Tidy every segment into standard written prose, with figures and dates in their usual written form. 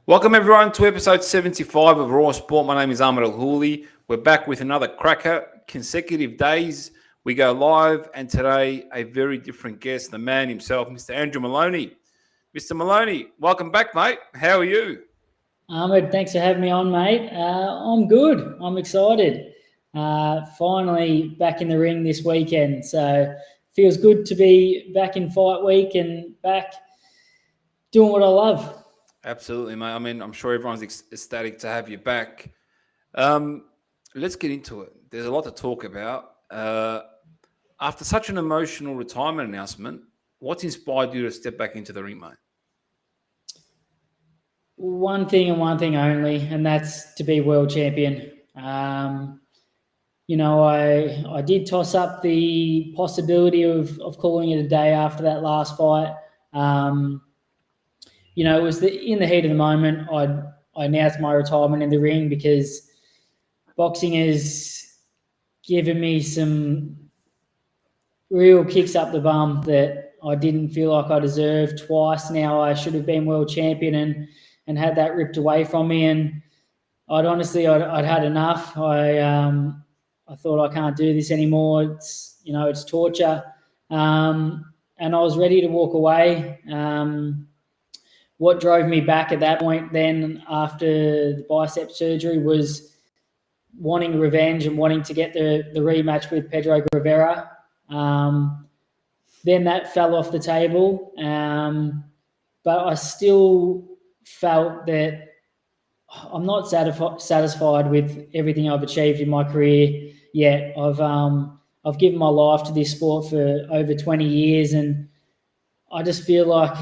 Welcome everyone to episode 75 of Raw Sport. My name is Ahmed Al Houli. We're back with another cracker. Consecutive days we go live, and today a very different guest, the man himself, Mr. Andrew Moloney. Mr. Moloney, welcome back, mate. How are you? Ahmed, thanks for having me on, mate. I'm good. I'm excited. Finally back in the ring this weekend. So feels good to be back in fight week and back doing what I love. Absolutely, mate. I mean, I'm sure everyone's ecstatic to have you back. Let's get into it. There's a lot to talk about. After such an emotional retirement announcement, what's inspired you to step back into the ring, mate? One thing and one thing only, and that's to be world champion. I did toss up the possibility of calling it a day after that last fight. It was in the heat of the moment. I announced my retirement in the ring because boxing has given me some real kicks up the bum that I didn't feel like I deserved. Twice now I should have been world champion and had that ripped away from me. And I'd had enough. I thought I can't do this anymore. It's torture. And I was ready to walk away. What drove me back at that point then after the bicep surgery was wanting revenge and wanting to get the rematch with Pedro Guevara. Then that fell off the table. But I still felt that I'm not satisfied with everything I've achieved in my career yet. I've given my life to this sport for over 20 years, and I just feel like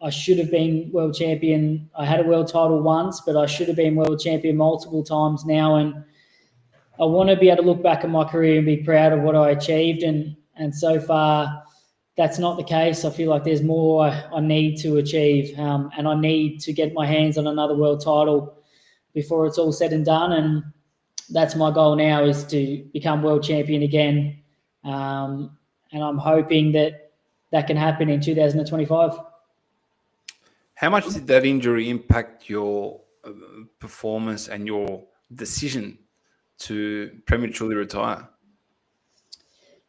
I should have been world champion. I had a world title once, but I should have been world champion multiple times now. And I want to be able to look back at my career and be proud of what I achieved. And so far, that's not the case. I feel like there's more I need to achieve, and I need to get my hands on another world title before it's all said and done. And that's my goal now, is to become world champion again. And I'm hoping that can happen in 2025. How much did that injury impact your performance and your decision to prematurely retire?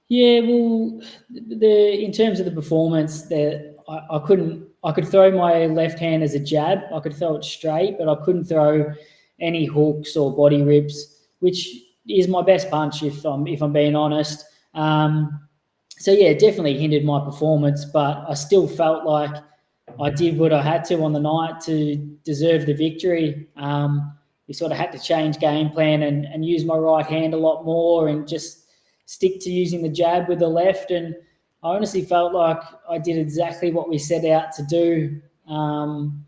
Yeah, well, in terms of the performance, I could throw my left hand as a jab. I could throw it straight, but I couldn't throw any hooks or body rips, which is my best punch if I'm being honest. So yeah, it definitely hindered my performance, but I still felt like I did what I had to on the night to deserve the victory. We sort of had to change game plan and use my right hand a lot more and just stick to using the jab with the left. And I honestly felt like I did exactly what we set out to do, and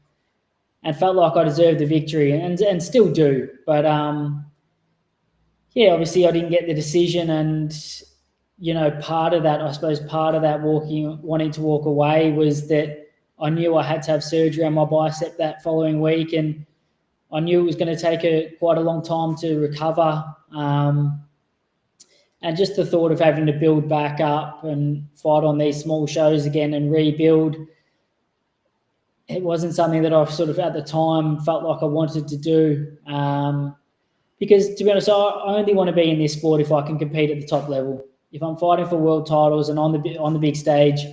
felt like I deserved the victory and still do. But obviously I didn't get the decision, and part of that wanting to walk away was that I knew I had to have surgery on my bicep that following week, and I knew it was going to take quite a long time to recover. And just the thought of having to build back up and fight on these small shows again and rebuild, it wasn't something that I sort of at the time felt like I wanted to do. Because to be honest, I only want to be in this sport if I can compete at the top level. If I'm fighting for world titles and on the big stage,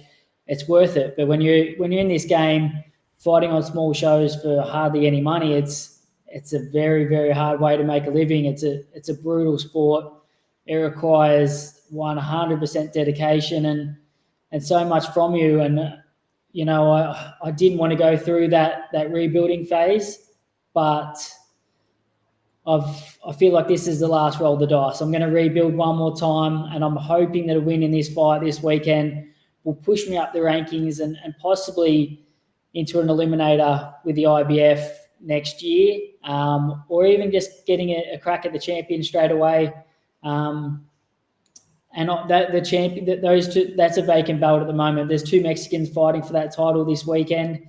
it's worth it. But when you're in this game, fighting on small shows for hardly any money, it's a very, very hard way to make a living. It's a brutal sport. It requires 100% dedication and so much from you. And I didn't want to go through that rebuilding phase, but I feel like this is the last roll of the dice. I'm going to rebuild one more time, and I'm hoping that a win in this fight this weekend will push me up the rankings and possibly into an eliminator with the IBF next year, or even just getting a crack at the champion straight away. And the champion, those two, that's a vacant belt at the moment. There's two Mexicans fighting for that title this weekend.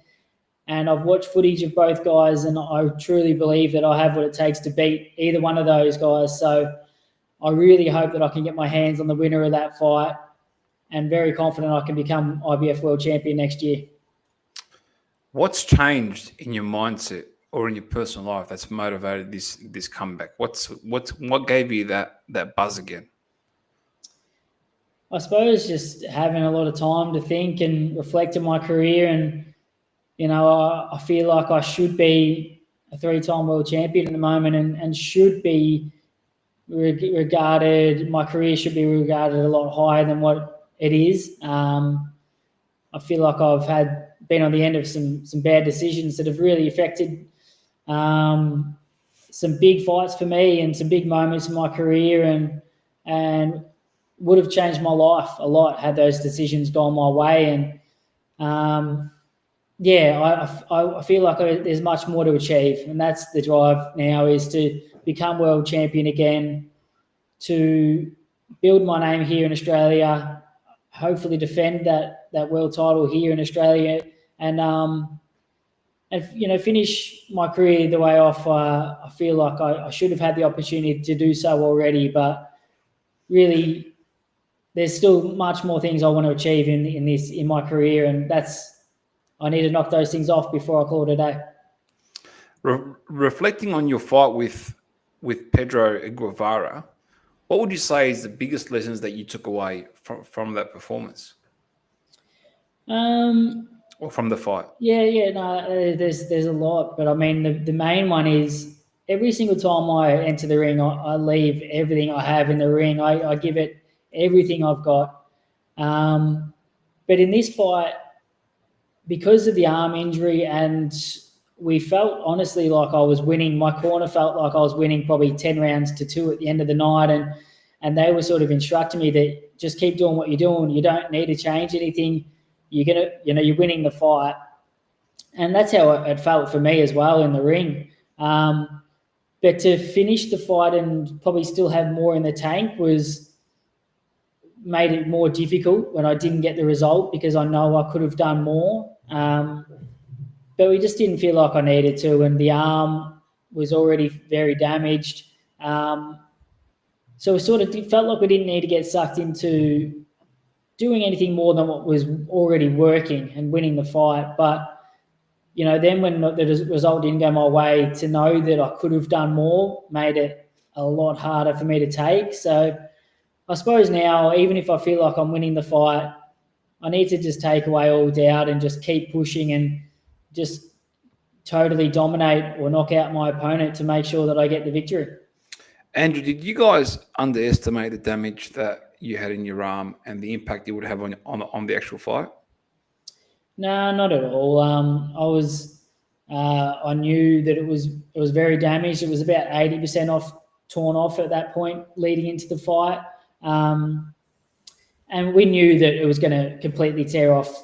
And I've watched footage of both guys, and I truly believe that I have what it takes to beat either one of those guys. So I really hope that I can get my hands on the winner of that fight, and very confident I can become IBF world champion next year. What's changed in your mindset or in your personal life that's motivated this comeback? What gave you that buzz again? I suppose just having a lot of time to think and reflect on my career, and I feel like I should be a three-time world champion at the moment, and should be regarded. My career should be regarded a lot higher than what it is. I feel like I've been on the end of some bad decisions that have really affected some big fights for me and some big moments in my career, and would have changed my life a lot had those decisions gone my way. And I feel like there's much more to achieve, and that's the drive now, is to become world champion again, to build my name here in Australia, hopefully defend that world title here in Australia, and finish my career the way off. I feel like I should have had the opportunity to do so already, but really, there's still much more things I want to achieve in my career, and I need to knock those things off before I call it a day. Reflecting on your fight with Pedro Guevara, what would you say is the biggest lessons that you took away from that performance? Or from the fight? No, there's a lot, but I mean the main one is every single time I enter the ring, I leave everything I have in the ring. I give it everything I've got. But in this fight, because of the arm injury, and we felt honestly like I was winning. My corner felt like I was winning probably 10 rounds to 2 at the end of the night, and they were sort of instructing me that just keep doing what you're doing. You don't need to change anything. You're winning the fight, and that's how it felt for me as well in the ring. But to finish the fight and probably still have more in the tank made it more difficult when I didn't get the result, because I know I could have done more. But we just didn't feel like I needed to, and the arm was already very damaged. So it sort of felt like we didn't need to get sucked into doing anything more than what was already working and winning the fight. But, then when the result didn't go my way, to know that I could have done more made it a lot harder for me to take. So I suppose now, even if I feel like I'm winning the fight, I need to just take away all doubt and just keep pushing and just totally dominate or knock out my opponent to make sure that I get the victory. Andrew, did you guys underestimate the damage that you had in your arm and the impact it would have on the actual fight? No, not at all. I knew that it was very damaged. It was about 80% torn off at that point leading into the fight. And we knew that it was going to completely tear off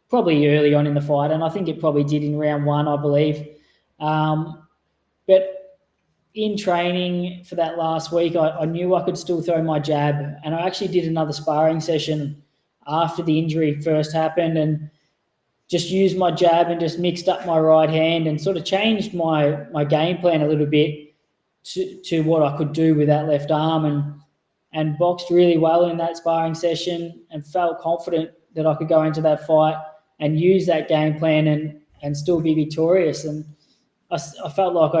probably early on in the fight, and I think it probably did in round 1, I believe. But in training for that last week, I knew I could still throw my jab, and I actually did another sparring session after the injury first happened, and just used my jab and just mixed up my right hand and sort of changed my game plan a little bit to what I could do with that left arm, and boxed really well in that sparring session, and felt confident that I could go into that fight and use that game plan and still be victorious. And I felt like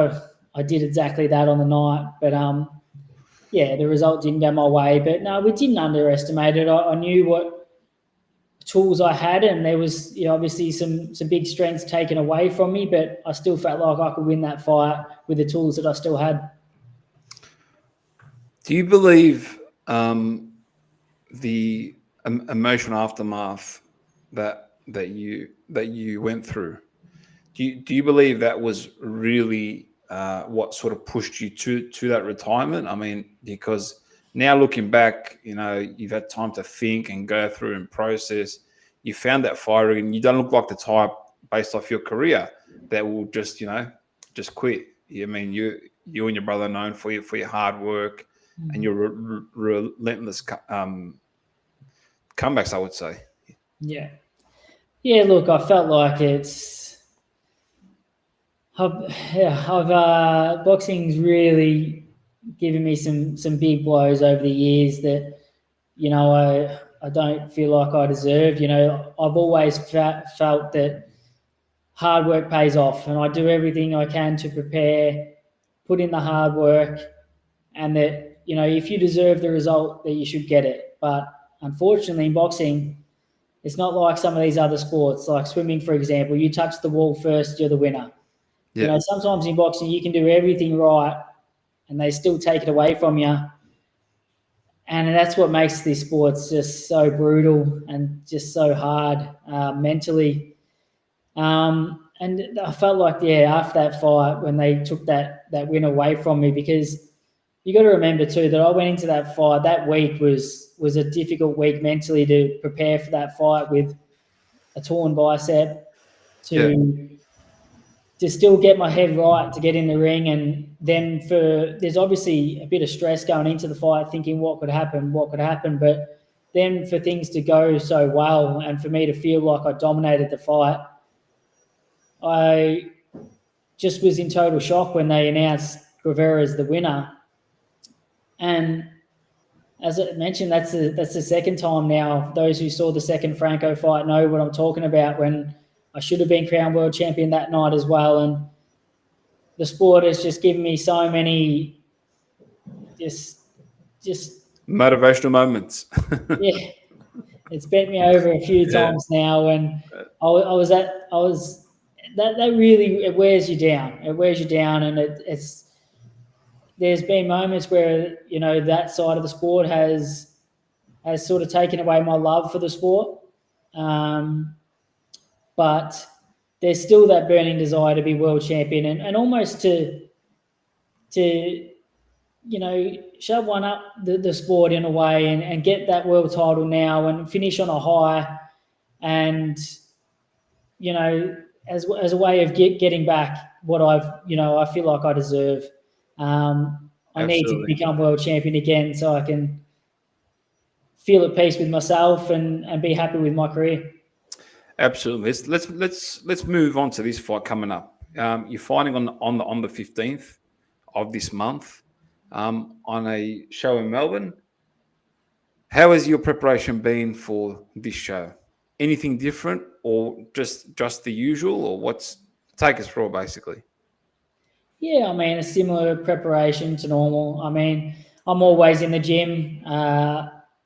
I did exactly that on the night. But, the result didn't go my way. But, no, we didn't underestimate it. I knew what tools I had, and there was obviously some big strengths taken away from me, but I still felt like I could win that fight with the tools that I still had. Do you believe the emotional aftermath that you went through? Do you believe that was really what sort of pushed you to that retirement? I mean, because now looking back, you've had time to think and go through and process. You found that fire, and you don't look like the type, based off your career, that will just quit. I mean, you and your brother are known for your hard work and your relentless comebacks, I would say. Yeah. Look, I felt like boxing's really given me some big blows over the years that I don't feel like I deserved. I've always felt that hard work pays off, and I do everything I can to prepare, put in the hard work, and that, you know, if you deserve the result, that you should get it. But unfortunately, in boxing, it's not like some of these other sports, like swimming, for example. You touch the wall first, you're the winner. Yeah. You know, sometimes in boxing, you can do everything right, and they still take it away from you. And that's what makes these sports just so brutal and just so hard mentally. And I felt like, after that fight, when they took that win away from me, because you got to remember too that I went into that fight, that week was a difficult week mentally to prepare for that fight with a torn bicep, to still get my head right, to get in the ring. And then there's obviously a bit of stress going into the fight, thinking what could happen. But then for things to go so well and for me to feel like I dominated the fight, I just was in total shock when they announced Guevara as the winner. And as I mentioned, that's the second time now. Those who saw the second Franco fight know what I'm talking about, when I should have been crowned world champion that night as well. And the sport has just given me so many just motivational moments. Yeah, it's bent me over a few times now. And that really, it wears you down. It wears you down, and it's there's been moments where, you know, that side of the sport has sort of taken away my love for the sport. But there's still that burning desire to be world champion and almost to you know, shove one up the sport in a way and get that world title now and finish on a high, and, you know, as a way of getting back what I feel like I deserve. I need to become world champion again so I can feel at peace with myself and be happy with my career. Absolutely. Let's move on to this fight coming up. You're fighting on the 15th of this month on a show in Melbourne. How has your preparation been for this show? Anything different, or just the usual, or take us through basically? Yeah, I mean, a similar preparation to normal. I mean, I'm always in the gym,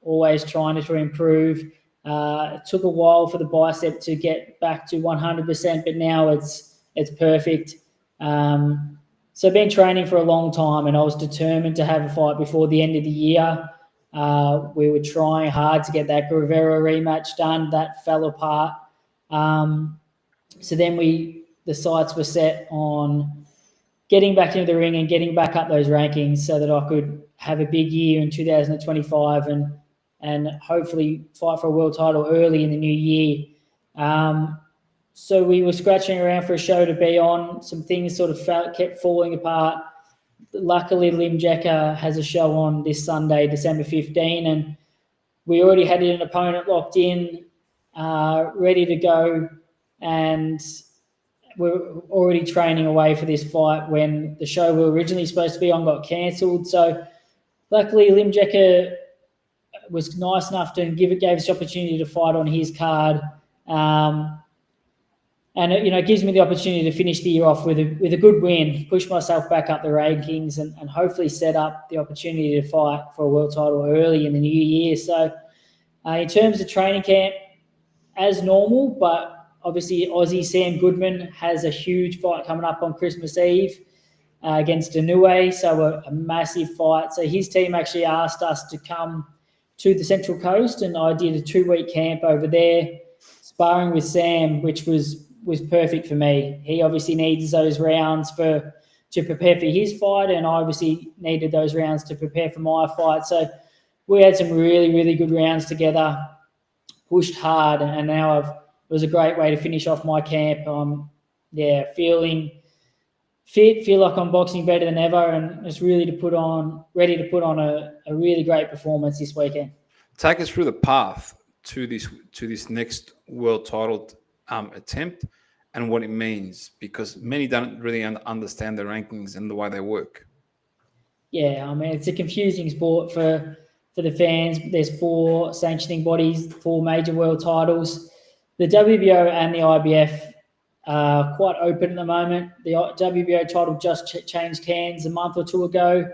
always trying to improve. It took a while for the bicep to get back to 100%, but now it's perfect. So I've been training for a long time, and I was determined to have a fight before the end of the year. We were trying hard to get that Guevara rematch done. That fell apart. So then the sights were set on getting back into the ring and getting back up those rankings so that I could have a big year in 2025 and hopefully fight for a world title early in the new year. So we were scratching around for a show to be on. Some things sort of kept falling apart. Luckily, Lim Jekka has a show on this Sunday, December 15, and we already had an opponent locked in, ready to go, and we're already training away for this fight when the show we were originally supposed to be on got cancelled. So luckily, Lim Jekka was nice enough to gave us the opportunity to fight on his card. And it gives me the opportunity to finish the year off with a good win, push myself back up the rankings, and hopefully set up the opportunity to fight for a world title early in the new year. So in terms of training camp, as normal, but obviously Aussie Sam Goodman has a huge fight coming up on Christmas Eve against Inoue, so a massive fight. So his team actually asked us to come to the Central Coast, and I did a 2-week camp over there, sparring with Sam, which was perfect for me. He obviously needs those rounds to prepare for his fight, and I obviously needed those rounds to prepare for my fight. So we had some really, really good rounds together, pushed hard, and now it was a great way to finish off my camp. Feeling fit, feel like I'm boxing better than ever, and just ready to put on a really great performance this weekend. Take us through the path to this next world title attempt and what it means, because many don't really understand the rankings and the way they work. Yeah, I mean, it's a confusing sport for the fans. There's 4 sanctioning bodies, 4 major world titles. The WBO and the IBF quite open at the moment. The WBO title just changed hands a month or two ago.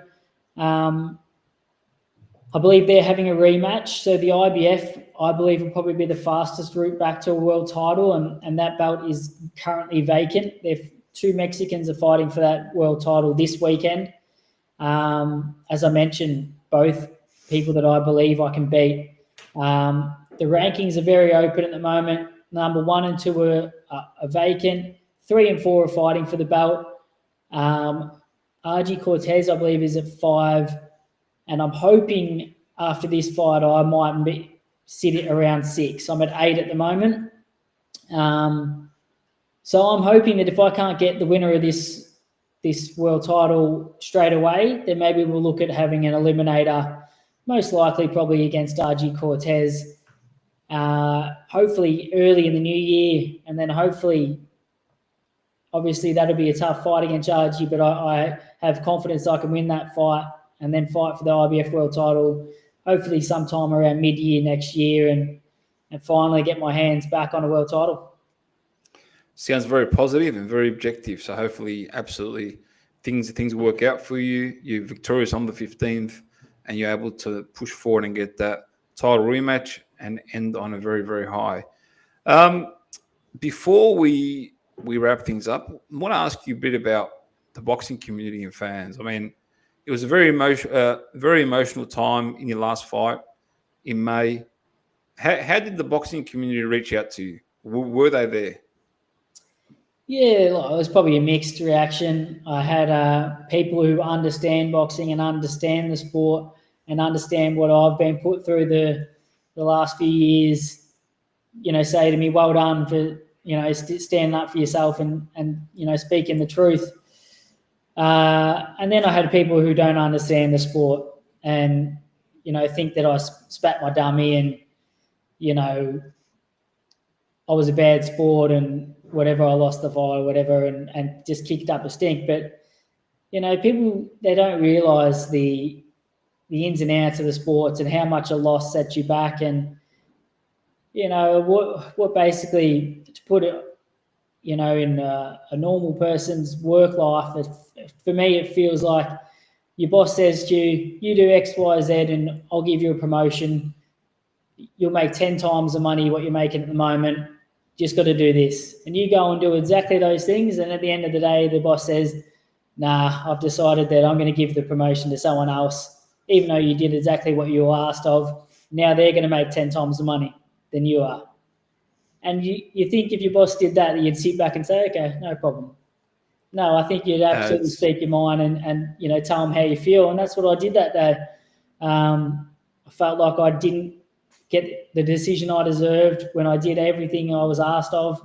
I believe they're having a rematch. So the IBF, I believe, will probably be the fastest route back to a world title, and that belt is currently vacant. Two Mexicans are fighting for that world title this weekend. As I mentioned, both people that I believe I can beat. The rankings are very open at the moment. Number 1 and 2 are vacant. 3 and 4 are fighting for the belt. RG Cortez, I believe, is at 5. And I'm hoping after this fight I might sit at around 6. I'm at 8 at the moment. So I'm hoping that if I can't get the winner of this world title straight away, then maybe we'll look at having an eliminator, most likely probably against RG Cortez, hopefully early in the new year. And then hopefully, obviously that'll be a tough fight against RG, but I have confidence I can win that fight and then fight for the IBF world title, hopefully sometime around mid-year next year, and finally get my hands back on a world title. Sounds very positive and very objective. So hopefully, absolutely, things work out for you. You're victorious on the 15th, and you're able to push forward and get that title rematch and end on a very, very high. Before we wrap things up, I want to ask you a bit about the boxing community and fans. I mean, it was a very emotional time in your last fight in May. How did the boxing community reach out to you? Were they there? Yeah, it was probably a mixed reaction. I had people who understand boxing and understand the sport and understand what I've been put through the last few years, say to me, well done for, standing up for yourself and speaking the truth. And then I had people who don't understand the sport and, think that I spat my dummy and, I was a bad sport and whatever, I lost the fight or whatever, and just kicked up a stink. But, people, they don't realise the ins and outs of the sports and how much a loss sets you back. And, what basically, to put it, in a normal person's work life, for me, it feels like your boss says to you, you do X, Y, Z, and I'll give you a promotion. You'll make 10 times the money what you're making at the moment. Just got to do this. And you go and do exactly those things. And at the end of the day, the boss says, nah, I've decided that I'm going to give the promotion to someone else, even though you did exactly what you were asked of. Now they're going to make 10 times the money than you are. And you think if your boss did that, you'd sit back and say, okay, no problem. No, I think you'd absolutely speak your mind and tell them how you feel. And that's what I did that day. I felt like I didn't get the decision I deserved when I did everything I was asked of.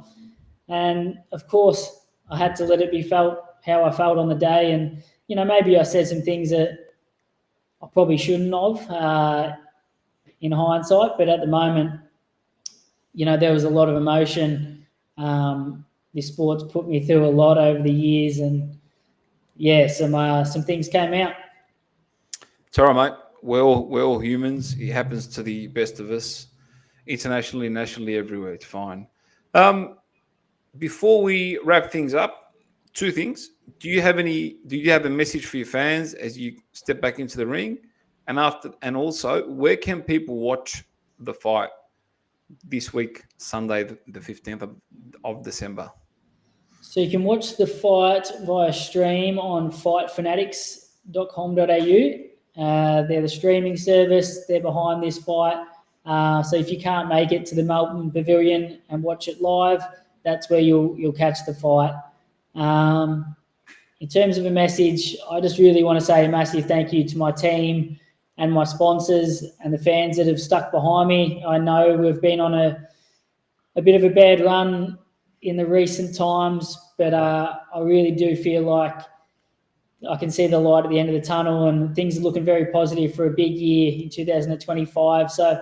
And, of course, I had to let it be felt how I felt on the day. And, maybe I said some things that I probably shouldn't have in hindsight. But at the moment, there was a lot of emotion. This sport's put me through a lot over the years. And, yeah, some things came out. It's all right, mate. We're all humans. It happens to the best of us, internationally, nationally, everywhere. It's fine. Before we wrap things up, 2 things. Do you have a message for your fans as you step back into the ring? And also, where can people watch the fight this week, Sunday, the 15th of December? So you can watch the fight via stream on fightfanatics.com.au. They're the streaming service. They're behind this fight. So if you can't make it to the Melbourne Pavilion and watch it live, that's where you'll catch the fight. In terms of a message, I just really want to say a massive thank you to my team and my sponsors and the fans that have stuck behind me. I know we've been on a bit of a bad run in the recent times, but I really do feel like I can see the light at the end of the tunnel and things are looking very positive for a big year in 2025. So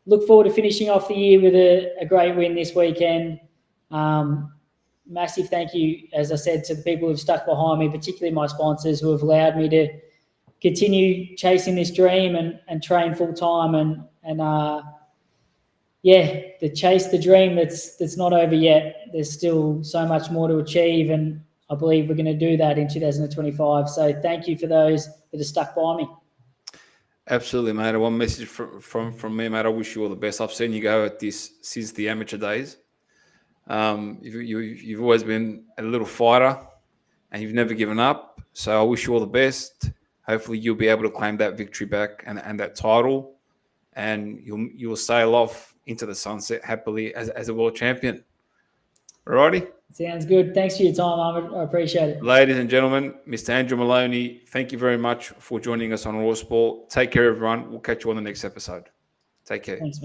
look forward to finishing off the year with a great win this weekend. Massive thank you, as I said, to the people who've stuck behind me, particularly my sponsors who have allowed me to continue chasing this dream and train full time and the chase the dream that's not over yet. There's still so much more to achieve, and I believe we're going to do that in 2025. So thank you for those that are stuck by me. Absolutely, mate. One message from me, mate. I wish you all the best. I've seen you go at this since the amateur days. You've always been a little fighter, and you've never given up. So I wish you all the best. Hopefully, you'll be able to claim that victory back and that title, and you'll sail off into the sunset happily as a world champion. Alrighty? Sounds good. Thanks for your time, Ahmed. I appreciate it. Ladies and gentlemen, Mr. Andrew Moloney, thank you very much for joining us on Raw Sport. Take care, everyone. We'll catch you on the next episode. Take care. Thanks, mate.